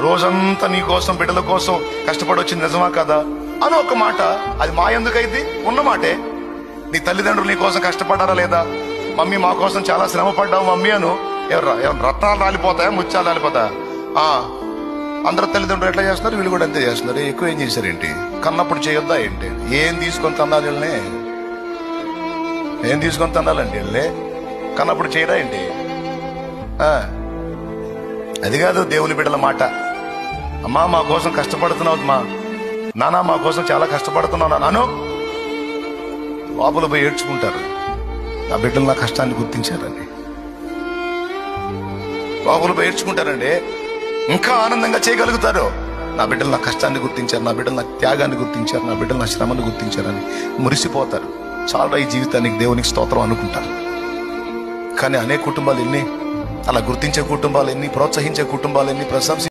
రోజంతా నీ కోసం బిడ్డల కోసం కష్టపడి వచ్చింది నిజమా కదా అని ఒక మాట. అది మా ఎందుకైంది? ఉన్న మాటే. నీ తల్లిదండ్రులు నీ కోసం కష్టపడ్డారా లేదా? మమ్మీ మా కోసం చాలా శ్రమ పడ్డావు మమ్మీ అను. ఎవరు రత్నాలు రాలిపోతాయా, ముత్యాలు రాలిపోతాయా? అందరూ తల్లిదండ్రులు ఎట్లా చేస్తున్నారు, వీళ్ళు కూడా అంతే చేస్తున్నారు. ఎక్కువ ఏం చేశారేంటి? కన్నప్పుడు చేయొద్దా ఏంటి? ఏం తీసుకొని తన్నాలి వీళ్ళని? ఏం తీసుకొని తన్నాలండి వీళ్ళని? కన్నప్పుడు చేయరా ఏంటి? అది కాదు దేవుని బిడ్డల మాట. అమ్మా మా కోసం కష్టపడుతున్నావు, నానా మా కోసం చాలా కష్టపడుతున్నావు నాను. లోపల పోయి ఏడ్చుకుంటారు. నా బిడ్డలు నా కష్టాన్ని గుర్తించారండి. లోపల పోయి ఏడ్చుకుంటారండి. ఇంకా ఆనందంగా చేయగలుగుతారు. నా బిడ్డలు నా కష్టాన్ని గుర్తించారు, నా బిడ్డలు నా త్యాగాన్ని గుర్తించారు, నా బిడ్డలు నా శ్రమను గుర్తించారని మురిసిపోతారు. చాలా ఈ జీవితానికి దేవునికి స్తోత్రం అనుకుంటారు. కానీ అనేక కుటుంబాలు ఎన్ని, అలా గుర్తించే కుటుంబాలు ఎన్ని, ప్రోత్సహించే కుటుంబాలు ఎన్ని, ప్రశంస